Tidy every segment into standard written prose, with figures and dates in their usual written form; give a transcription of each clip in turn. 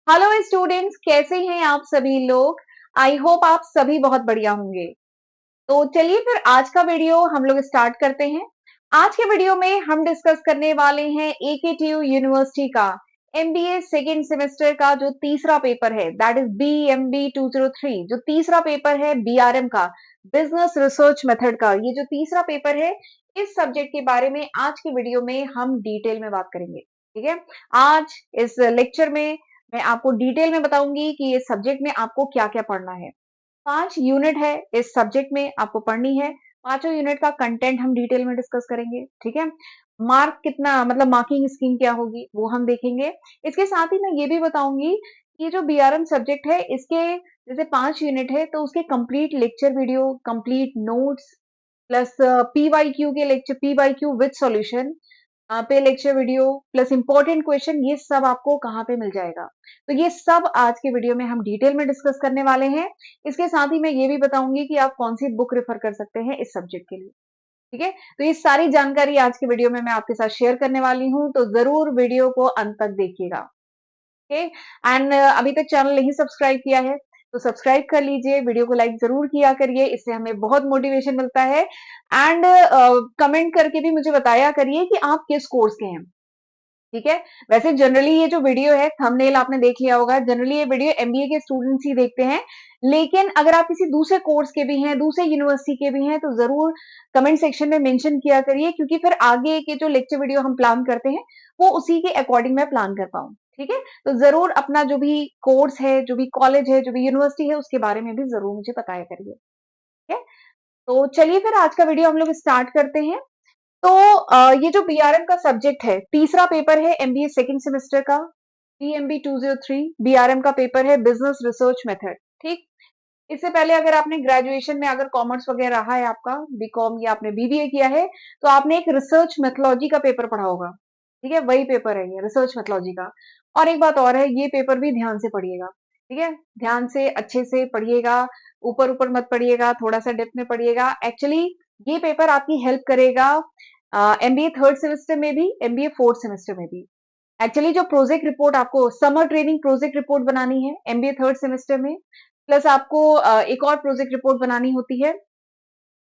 Hello students, कैसे हैं आप सभी लोग। आई होप आप सभी बहुत बढ़िया होंगे। तो चलिए फिर आज का वीडियो हम लोग स्टार्ट करते हैं। आज के वीडियो में हम डिस्कस करने वाले हैं एकेटीयू यूनिवर्सिटी का एमबीए सेकेंड सेमेस्टर का जो तीसरा पेपर है, दैट इज बीएमबी 203। जो तीसरा पेपर है बीआरएम का, बिजनेस रिसर्च मेथड का, ये जो तीसरा पेपर है, इस सब्जेक्ट के बारे में आज के वीडियो में हम डिटेल में बात करेंगे। ठीक है, आज इस लेक्चर में मैं आपको डिटेल में बताऊंगी कि ये सब्जेक्ट में आपको क्या क्या पढ़ना है। 5 यूनिट है इस सब्जेक्ट में आपको पढ़नी है। पांचों यूनिट का कंटेंट हम डिटेल में डिस्कस करेंगे। ठीक है, मार्क कितना, मतलब मार्किंग स्कीम क्या होगी वो हम देखेंगे। इसके साथ ही मैं ये भी बताऊंगी कि जो बीआरएम सब्जेक्ट है, इसके जैसे 5 यूनिट है तो उसके complete lecture video, complete notes plus PYQ के लेक्चर, पीवाईक्यू विद सॉल्यूशन पे lecture video plus important question, ये सब आपको कहाँ पे मिल जाएगा। तो ये सब आज के वीडियो में हम डिटेल में डिस्कस करने वाले हैं। इसके साथ ही मैं ये भी बताऊंगी कि आप कौन सी बुक रेफर कर सकते हैं इस सब्जेक्ट के लिए। ठीक है, तो ये सारी जानकारी आज के वीडियो में मैं आपके साथ शेयर करने वाली हूँ, तो जरूर वीडियो को अंत तक देखिएगा। ओके, एंड अभी तक चैनल नहीं सब्सक्राइब किया है तो सब्सक्राइब कर लीजिए, वीडियो को लाइक जरूर किया करिए, इससे हमें बहुत मोटिवेशन मिलता है। एंड कमेंट करके भी मुझे बताया करिए कि आप किस कोर्स के हैं। ठीक है, वैसे जनरली ये जो वीडियो है, थंबनेल आपने देख लिया होगा, जनरली ये वीडियो एमबीए के स्टूडेंट्स ही देखते हैं। लेकिन अगर आप किसी दूसरे कोर्स के भी हैं, दूसरे यूनिवर्सिटी के भी हैं, तो जरूर कमेंट सेक्शन में मेंशन किया करिए, क्योंकि फिर आगे के जो लेक्चर वीडियो हम प्लान करते हैं वो उसी के अकॉर्डिंग मैं प्लान कर पाऊं। ठीक है, तो जरूर अपना जो भी कोर्स है, जो भी कॉलेज है, जो भी यूनिवर्सिटी है, उसके बारे में भी जरूर मुझे बताया करिए। ठीक है, तो चलिए फिर आज का वीडियो हम लोग स्टार्ट करते हैं। तो ये जो बीआरएम का सब्जेक्ट है, तीसरा पेपर है एमबीए सेकंड सेमेस्टर का, बीएमबी 203 बीआरएम का पेपर है, बिजनेस रिसर्च मेथड। ठीक, इससे पहले अगर आपने ग्रेजुएशन में अगर कॉमर्स वगैरह रहा है आपका, बीकॉम या आपने बीबीए किया है, तो आपने एक रिसर्च मेथोलॉजी का पेपर पढ़ा होगा। ठीक है, वही पेपर है ये रिसर्च मेथोलॉजी का। और एक बात और है, ये पेपर भी ध्यान से पढ़िएगा। ठीक है, ध्यान से अच्छे से पढ़िएगा, ऊपर ऊपर मत पढ़िएगा, थोड़ा सा डेप्थ में पढ़िएगा। एक्चुअली ये पेपर आपकी हेल्प करेगा एमबीए थर्ड सेमेस्टर में भी, एमबीए फोर्थ सेमेस्टर में भी। एक्चुअली जो प्रोजेक्ट रिपोर्ट आपको समर ट्रेनिंग प्रोजेक्ट रिपोर्ट बनानी है एमबीए थर्ड सेमेस्टर में, प्लस आपको एक और प्रोजेक्ट रिपोर्ट बनानी होती है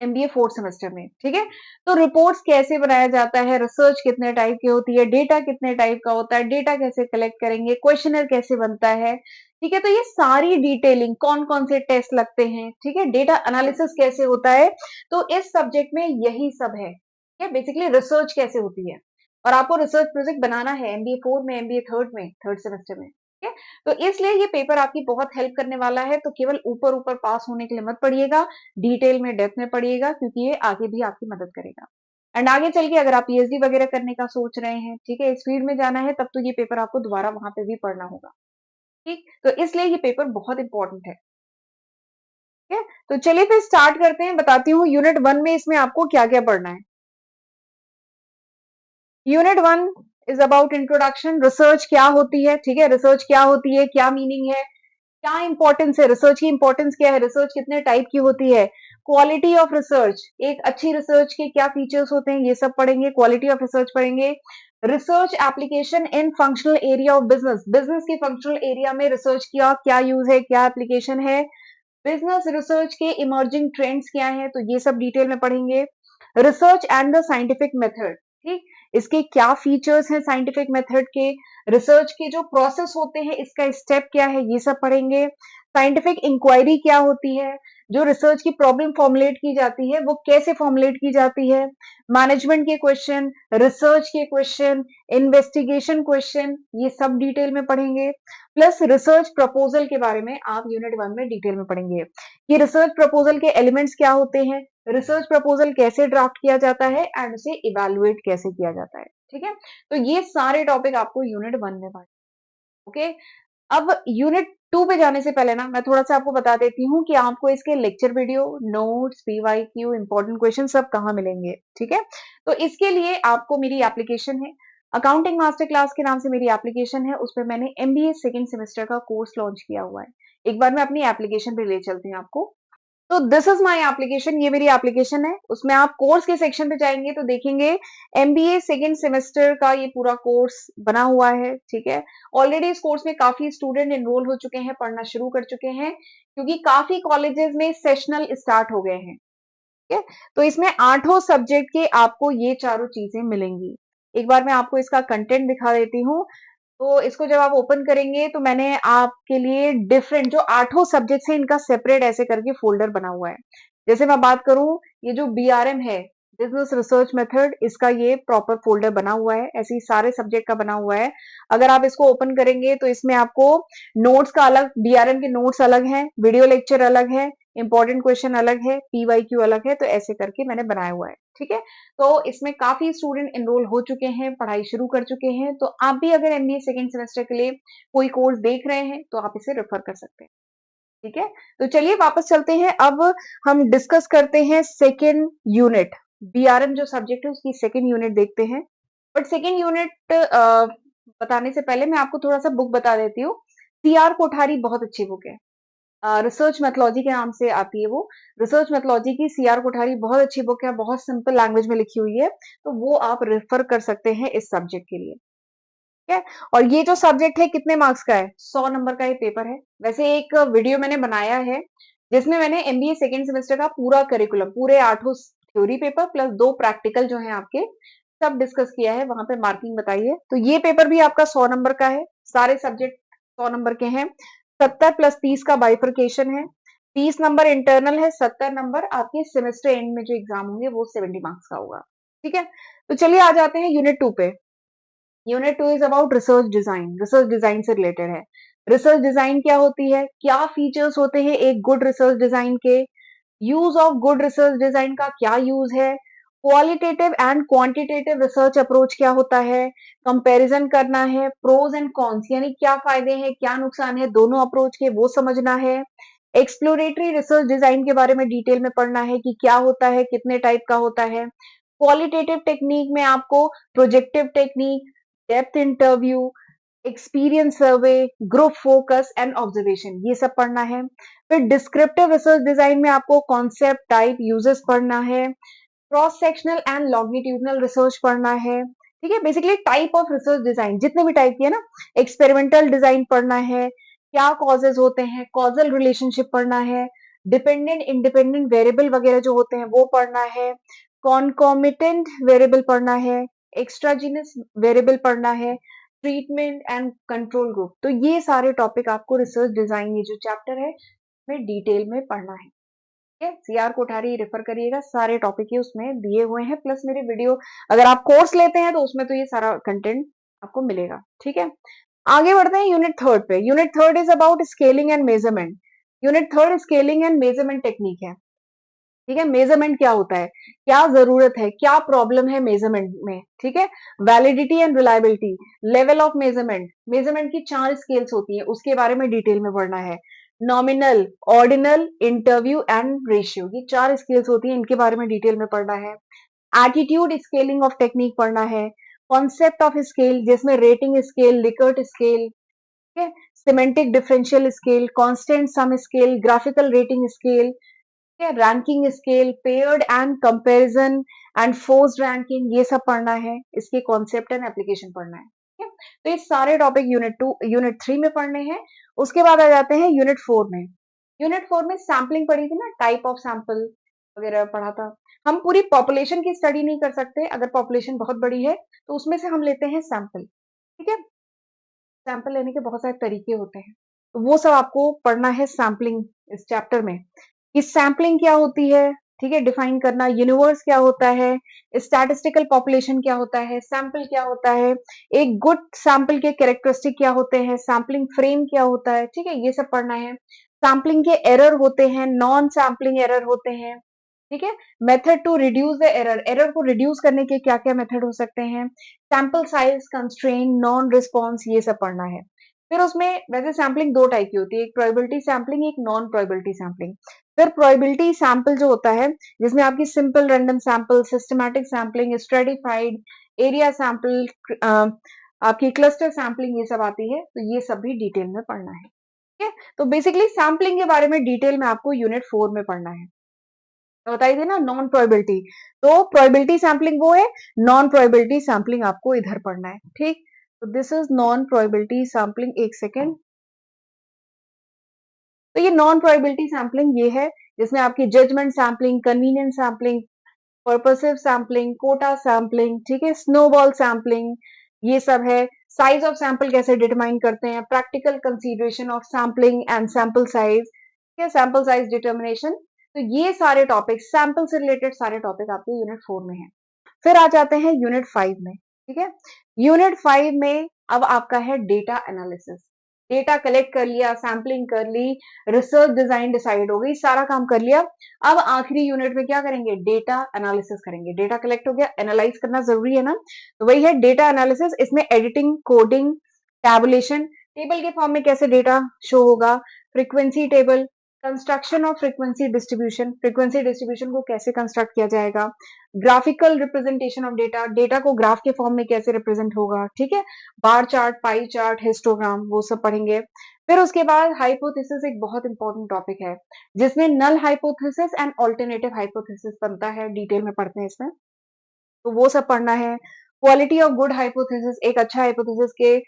एमबीए फोर्थ सेमेस्टर में। ठीक है, तो रिपोर्ट्स कैसे बनाया जाता है, रिसर्च कितने टाइप की होती है, डेटा कितने टाइप का होता है, डेटा कैसे कलेक्ट करेंगे, क्वेश्चनर कैसे बनता है। ठीक है, तो ये सारी डिटेलिंग, कौन कौन से टेस्ट लगते हैं, ठीक है, डेटा एनालिसिस कैसे होता है, तो इस सब्जेक्ट में यही सब है। ठीक है, बेसिकली रिसर्च कैसे होती है, और आपको रिसर्च प्रोजेक्ट बनाना है एमबीए फोर्थ में, एमबीए थर्ड में, थर्ड सेमेस्टर में। ठीक है, तो इसलिए ये पेपर आपकी बहुत हेल्प करने वाला है। तो केवल ऊपर ऊपर पास होने के लिए मत पढ़िएगा, डिटेल में डेप्थ में पढ़िएगा, क्योंकि ये आगे भी आपकी मदद करेगा। एंड आगे चल के अगर आप पीएचडी वगैरह करने का सोच रहे हैं, ठीक है, इस फील्ड में जाना है, तब तो ये पेपर आपको दोबारा वहां पे भी पढ़ना होगा। ठीक, तो इसलिए ये पेपर बहुत इंपॉर्टेंट है। ठीक है, तो चलिए फिर स्टार्ट करते हैं, बताती हूँ यूनिट 1 में इसमें आपको क्या क्या पढ़ना है। Unit 1 is about introduction, research क्या होती है। ठीक है, रिसर्च क्या होती है, क्या मीनिंग है, क्या इंपॉर्टेंस है, रिसर्च की इंपॉर्टेंस क्या है, रिसर्च कितने टाइप की होती है, क्वालिटी ऑफ रिसर्च, एक अच्छी रिसर्च के क्या फीचर्स होते हैं, ये सब पढ़ेंगे, क्वालिटी ऑफ रिसर्च पढ़ेंगे। Research application in functional area of business, business के फंक्शनल एरिया में रिसर्च का क्या यूज है, क्या एप्लीकेशन है। बिजनेस रिसर्च के इमर्जिंग ट्रेंड्स क्या है, तो ये सब डिटेल में पढ़ेंगे। Research and the scientific method, ठीक, इसके क्या फीचर्स हैं साइंटिफिक मेथड के, रिसर्च के जो प्रोसेस होते हैं इसका स्टेप क्या है, ये सब पढ़ेंगे। साइंटिफिक इंक्वायरी क्या होती है, जो रिसर्च की प्रॉब्लम फॉर्मुलेट की जाती है वो कैसे फॉर्मुलेट की जाती है। मैनेजमेंट के क्वेश्चन, रिसर्च के क्वेश्चन, इन्वेस्टिगेशन क्वेश्चन, ये सब डिटेल में पढ़ेंगे। प्लस रिसर्च प्रपोजल के बारे में आप यूनिट 1 में डिटेल में पढ़ेंगे कि रिसर्च प्रपोजल के एलिमेंट्स क्या होते हैं, रिसर्च प्रपोजल कैसे ड्राफ्ट किया जाता है, एंड उसे इवेलुएट कैसे किया जाता है। ठीक है, तो ये सारे टॉपिक आपको यूनिट 1 में पढ़ना। ओके, अब यूनिट 2 पे जाने से पहले ना मैं थोड़ा सा आपको बता देती हूँ कि आपको इसके lecture video, notes, PYQ, important question सब कहाँ मिलेंगे। ठीक है, तो इसके लिए आपको मेरी एप्लीकेशन है, अकाउंटिंग मास्टर क्लास के नाम से मेरी एप्लीकेशन है, उस पर मैंने एमबीए सेकेंड सेमेस्टर का कोर्स लॉन्च किया हुआ है। एक बार मैं अपनी एप्लीकेशन पे ले चलती हूँ आपको। तो दिस इज माय एप्लीकेशन, ये मेरी एप्लीकेशन है। उसमें आप कोर्स के सेक्शन पे जाएंगे तो देखेंगे एमबीए सेकेंड सेमेस्टर का ये पूरा कोर्स बना हुआ है। ठीक है, ऑलरेडी इस कोर्स में काफी स्टूडेंट एनरोल हो चुके हैं, पढ़ना शुरू कर चुके हैं, क्योंकि काफी कॉलेजेस में सेशनल स्टार्ट हो गए हैं। ठीक है, तो इसमें 8 सब्जेक्ट के आपको ये चारों चीजें मिलेंगी। एक बार मैं आपको इसका कंटेंट दिखा देती हूँ। तो इसको जब आप ओपन करेंगे तो मैंने आपके लिए डिफरेंट जो 8 सब्जेक्ट्स हैं इनका सेपरेट ऐसे करके फोल्डर बना हुआ है। जैसे मैं बात करूं, ये जो बीआरएम है, बिजनेस रिसर्च मेथड, इसका ये प्रॉपर फोल्डर बना हुआ है, ऐसे ही सारे सब्जेक्ट का बना हुआ है। अगर आप इसको ओपन करेंगे तो इसमें आपको नोट्स का अलग, बीआरएम के नोट्स अलग हैं, वीडियो लेक्चर अलग है, इंपॉर्टेंट क्वेश्चन अलग है, पीवाईक्यू अलग है, तो ऐसे करके मैंने बनाया हुआ है। ठीक है, तो इसमें काफी स्टूडेंट एनरोल हो चुके हैं, पढ़ाई शुरू कर चुके हैं। तो आप भी अगर एमबीए सेकेंड सेमेस्टर के लिए कोई कोर्स देख रहे हैं तो आप इसे रेफर कर सकते हैं। ठीक है, तो चलिए वापस चलते हैं। अब हम डिस्कस करते हैं सेकेंड यूनिट। बीआरएम जो सब्जेक्ट है उसकी सेकेंड यूनिट देखते हैं। बट सेकेंड यूनिट बताने से पहले मैं आपको थोड़ा सा बुक बता देती हूँ। सीआर कोठारी बहुत अच्छी बुक है, रिसर्च मेथोलॉजी के नाम से आती है वो। रिसर्च मेथोलॉजी की सीआर कोठारी बहुत अच्छी बुक है, बहुत सिंपल लैंग्वेज में लिखी हुई है, तो वो आप रेफर कर सकते हैं इस सब्जेक्ट के लिए। ठीक है, और ये जो सब्जेक्ट है कितने मार्क्स का है? 100 नंबर का ये पेपर है। वैसे एक वीडियो मैंने बनाया है जिसमें मैंने एमबीए सेकेंड सेमेस्टर का पूरा करिकुलम, पूरे 8 थ्योरी पेपर प्लस 2 प्रैक्टिकल जो है आपके, सब डिस्कस किया है, वहां पे मार्किंग बताई है। तो ये पेपर भी आपका 100 नंबर का है, सारे सब्जेक्ट 100 नंबर के हैं। 70 + 30 का बाइफर्केशन है, 30 नंबर इंटरनल है, 70 नंबर आपके सेमेस्टर एंड में जो एग्जाम होंगे वो 70 मार्क्स का होगा। ठीक है, तो चलिए आ जाते हैं यूनिट 2 पे। Unit 2 is about research design, research design से रिलेटेड है। रिसर्च डिजाइन क्या होती है, क्या फीचर्स होते हैं एक गुड रिसर्च डिजाइन के, use of good research design का क्या यूज है, qualitative and quantitative research approach क्या होता है, कंपैरिजन करना है, प्रोज एंड कॉन्स यानी क्या फायदे हैं क्या नुकसान है दोनों अप्रोच के वो समझना है। एक्सप्लोरेटरी रिसर्च डिजाइन के बारे में डिटेल में पढ़ना है कि क्या होता है, कितने टाइप का होता है। क्वालिटेटिव टेक्निक में आपको projective technique, depth interview, experience survey, group focus and observation, ये सब पढ़ना है। फिर डिस्क्रिप्टिव रिसर्च डिजाइन में आपको कॉन्सेप्ट, टाइप, यूजेस पढ़ना है। Cross sectional and longitudinal research पढ़ना है। ठीक है, basically type of research design जितने भी टाइप की है ना, एक्सपेरिमेंटल डिजाइन पढ़ना है, क्या कॉजेज होते हैं, कॉजल रिलेशनशिप पढ़ना है, डिपेंडेंट इंडिपेंडेंट वेरिएबल वगैरह जो होते हैं वो पढ़ना है, कॉन्कॉमिटेंट वेरिएबल पढ़ना है, एक्स्ट्राजीनस वेरिएबल पढ़ना है, ट्रीटमेंट एंड कंट्रोल ग्रुप। तो ये सारे टॉपिक आपको रिसर्च डिजाइन, ये जो चैप्टर है में डिटेल में पढ़ना है। ठीक है, सीआर कोठारी रेफर करिएगा, सारे टॉपिक ही उसमें दिए हुए हैं, प्लस मेरे वीडियो, अगर आप कोर्स लेते हैं तो उसमें तो ये सारा कंटेंट आपको मिलेगा। ठीक है, आगे बढ़ते हैं यूनिट 3 पे। Unit 3 is about scaling and measurement. Unit 3 scaling and measurement technique है। ठीक है, मेजरमेंट क्या होता है, क्या जरूरत है, क्या प्रॉब्लम है मेजरमेंट में। ठीक है, validity and reliability, level of measurement, measurement की 4 स्केल्स होती है उसके बारे में डिटेल में पढ़ना है। Nominal, ordinal, interview and ratio, ये 4 स्केल्स होती है, इनके बारे में डिटेल में पढ़ना है। एटीट्यूड स्केलिंग ऑफ टेक्निक पढ़ना है। कॉन्सेप्ट ऑफ स्केल जिसमें रेटिंग स्केल, लिकर्ट स्केल, ठीक है, semantic differential scale, constant sum scale, graphical rating scale, ranking scale, paired and comparison and forced ranking, ये सब पढ़ना है। इसके कॉन्सेप्ट एंड एप्लीकेशन पढ़ना है। ठीक है, तो ये सारे टॉपिक यूनिट 3 में पढ़ने हैं। उसके बाद आ जाते हैं यूनिट 4 में। यूनिट 4 में सैम्पलिंग पढ़ी थी ना, टाइप ऑफ सैंपल वगैरह पढ़ा था। हम पूरी पॉपुलेशन की स्टडी नहीं कर सकते, अगर पॉपुलेशन बहुत बड़ी है तो उसमें से हम लेते हैं सैंपल। ठीक है, सैंपल लेने के बहुत सारे तरीके होते हैं, तो वो सब आपको पढ़ना है सैम्पलिंग इस चैप्टर में, कि सैम्पलिंग क्या होती है। ठीक है, डिफाइन करना, यूनिवर्स क्या होता है, स्टैटिस्टिकल पॉपुलेशन क्या होता है, सैंपल क्या होता है, एक गुड सैंपल के कैरेक्टरिस्टिक क्या होते हैं, सैम्पलिंग फ्रेम क्या होता है। ठीक है, ये सब पढ़ना है। सैम्पलिंग के एरर होते हैं, नॉन सैम्पलिंग एरर होते हैं। ठीक है, method to reduce the error, error को रिड्यूस करने के क्या क्या मेथड हो सकते हैं, sample size constraint, non response, ये सब पढ़ना है। फिर उसमें वैसे सैम्पलिंग 2 टाइप की होती है, एक प्रोबेबिलिटी सैम्पलिंग, एक नॉन प्रोबेबिलिटी सैम्पलिंग। फिर प्रोबेबिलिटी सैंपल जो होता है जिसमें आपकी simple random sample, systematic sampling, stratified, area sample, आपकी क्लस्टर सैम्पलिंग, ये सब आती है, तो ये सब भी डिटेल में पढ़ना है। ठीक है। तो बेसिकली सैम्पलिंग के बारे में डिटेल में आपको यूनिट 4 में पढ़ना है। तो बताइए थी ना नॉन प्रोबेबिलिटी, तो प्रोबेबिलिटी सैम्पलिंग वो है, नॉन प्रोबेबिलिटी सैम्पलिंग आपको इधर पढ़ना है। ठीक, तो this is non probability sampling. एक सेकेंड, तो ये नॉन प्रोबेबिलिटी सैम्पलिंग ये है जिसमें आपकी judgement sampling, convenience sampling, purposive sampling, quota sampling, ठीक है, स्नोबॉल सैम्पलिंग, ये सब है। साइज ऑफ सैंपल कैसे डिटरमाइन करते हैं, practical consideration of sampling and sample size, ठीक है, सैंपल साइज डिटर्मिनेशन। तो ये सारे टॉपिक, सैंपल से रिलेटेड सारे टॉपिक आपके यूनिट 4 में है। फिर आ जाते हैं यूनिट 5 में। ठीक है, यूनिट 5 में अब आपका है डेटा एनालिसिस। डेटा कलेक्ट कर लिया, सैम्पलिंग कर ली, रिसर्च डिजाइन डिसाइड हो गई, सारा काम कर लिया। अब आखिरी यूनिट में क्या करेंगे, डेटा एनालिसिस करेंगे। डेटा कलेक्ट हो गया, एनालाइज करना जरूरी है ना, तो वही है डेटा एनालिसिस। इसमें एडिटिंग, कोडिंग, टैबुलेशन, टेबल के फॉर्म में कैसे डेटा शो होगा, frequency table, construction of frequency distribution, frequency distribution को कैसे कंस्ट्रक्ट किया जाएगा, graphical representation of data, data को ग्राफ के फॉर्म में कैसे रिप्रेजेंट होगा, ठीक है, bar chart, pie chart, histogram, वो सब पढ़ेंगे। फिर उसके बाद हाइपोथेसिस एक बहुत इंपॉर्टेंट टॉपिक है जिसमें null hypothesis and alternative hypothesis बनता है, डिटेल में पढ़ते हैं इसमें, तो वो सब पढ़ना है। क्वालिटी ऑफ गुड हाइपोथेसिस, एक अच्छा हाइपोथेसिस के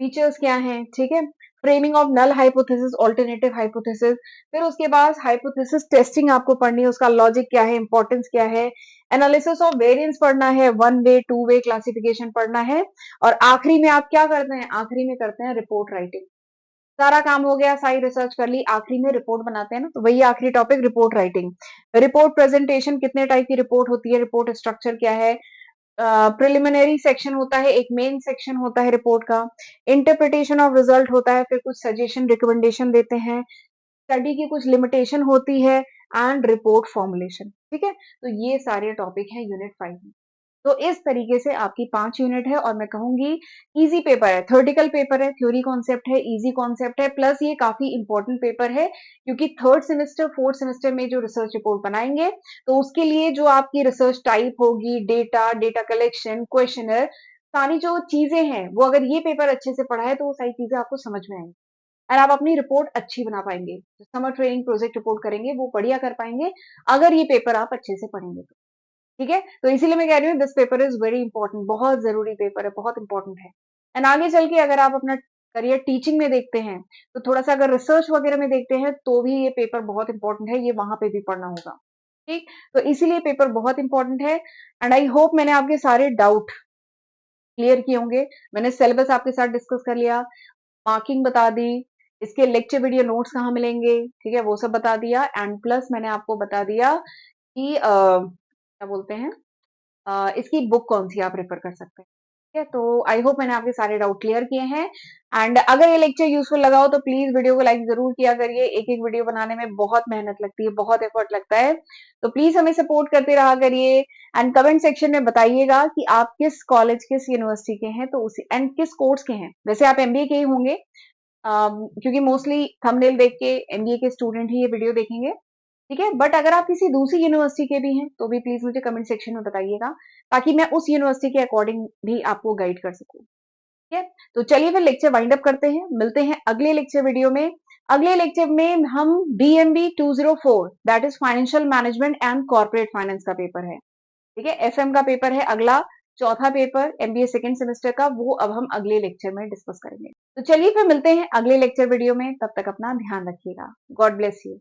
फीचर्स क्या हैं, ठीक है, framing of null hypothesis, alternative hypothesis. फिर उसके बाद हाइपोथेसिस टेस्टिंग आपको पढ़नी है, उसका लॉजिक क्या है, इंपॉर्टेंस क्या है, एनालिसिस ऑफ वेरिएंस पढ़ना है, one way two way classification पढ़ना है। और आखिरी में आप क्या करते हैं, आखिरी में करते हैं रिपोर्ट राइटिंग। सारा काम हो गया, सारी रिसर्च कर ली, आखिरी में रिपोर्ट बनाते हैं ना, तो वही आखिरी topic report writing. Report presentation, कितने टाइप की रिपोर्ट होती है, रिपोर्ट स्ट्रक्चर क्या है, प्रिलिमिनरी सेक्शन होता है, एक मेन सेक्शन होता है रिपोर्ट का, इंटरप्रिटेशन ऑफ रिजल्ट होता है, फिर कुछ सजेशन रिकमेंडेशन देते हैं, स्टडी की कुछ लिमिटेशन होती है, एंड रिपोर्ट फॉर्मुलेशन। ठीक है, तो ये सारे टॉपिक हैं यूनिट 5 में। तो इस तरीके से आपकी 5 यूनिट है, और मैं कहूंगी इजी पेपर है, थ्योरेटिकल पेपर है, थ्योरी कॉन्सेप्ट है, इजी कॉन्सेप्ट है, प्लस ये काफी इंपॉर्टेंट पेपर है क्योंकि थर्ड सेमेस्टर फोर्थ सेमेस्टर में जो रिसर्च रिपोर्ट बनाएंगे तो उसके लिए जो आपकी रिसर्च टाइप होगी, डेटा, डेटा कलेक्शन, क्वेश्चनर, सारी जो चीजें हैं वो अगर ये पेपर अच्छे से पढ़ा है तो वो सारी चीजें आपको समझ में आएंगी और आप अपनी रिपोर्ट अच्छी बना पाएंगे। जो समर ट्रेनिंग प्रोजेक्ट रिपोर्ट करेंगे वो बढ़िया कर पाएंगे अगर ये पेपर आप अच्छे से पढ़ेंगे तो। ठीक है, तो इसीलिए मैं कह रही हूँ this paper is very important, बहुत जरूरी पेपर है, बहुत इंपॉर्टेंट है। एंड आगे चल के अगर आप अपना करियर टीचिंग में देखते हैं तो थोड़ा सा अगर रिसर्च वगैरह में देखते हैं तो भी ये पेपर बहुत इंपॉर्टेंट है, ये वहां पे भी पढ़ना होगा। ठीक, तो इसीलिए पेपर बहुत इंपॉर्टेंट है। एंड आई होप मैंने आपके सारे डाउट क्लियर किए होंगे। मैंने सिलेबस आपके साथ डिस्कस कर लिया, मार्किंग बता दी, इसके लेक्चर वीडियो नोट्स कहाँ मिलेंगे, ठीक है, वो सब बता दिया। एंड प्लस मैंने आपको बता दिया कि क्या बोलते हैं, इसकी बुक कौन सी आप रेफर कर सकते हैं। ठीक है, तो आई होप मैंने आपके सारे डाउट क्लियर किए हैं। एंड अगर ये लेक्चर यूजफुल लगा हो तो प्लीज वीडियो को लाइक जरूर किया करिए। एक एक वीडियो बनाने में बहुत मेहनत लगती है, बहुत एफर्ट लगता है, तो प्लीज हमें सपोर्ट करते रहा करिए। एंड कमेंट सेक्शन में बताइएगा कि आप किस कॉलेज, किस यूनिवर्सिटी के हैं, तो उसी एंड किस कोर्स के हैं। वैसे आप एमबीए के ही होंगे, क्योंकि मोस्टली थंबनेल देख के एमबीए के स्टूडेंट ही ये वीडियो देखेंगे। ठीक है, बट अगर आप किसी दूसरी यूनिवर्सिटी के भी हैं तो भी प्लीज मुझे कमेंट सेक्शन में बताइएगा ताकि मैं उस यूनिवर्सिटी के अकॉर्डिंग भी आपको गाइड कर सकूं। ठीक है, तो चलिए फिर लेक्चर वाइंड अप करते हैं, मिलते हैं अगले लेक्चर वीडियो में। अगले लेक्चर में हम BMB 204 that is financial management and corporate finance का पेपर है। ठीक है, एफएम का पेपर है अगला, चौथा पेपर एमबीए सेकेंड सेमेस्टर का, वो अब हम अगले लेक्चर में डिस्कस करेंगे। तो चलिए फिर मिलते हैं अगले लेक्चर वीडियो में, तब तक अपना ध्यान रखिएगा। God bless you.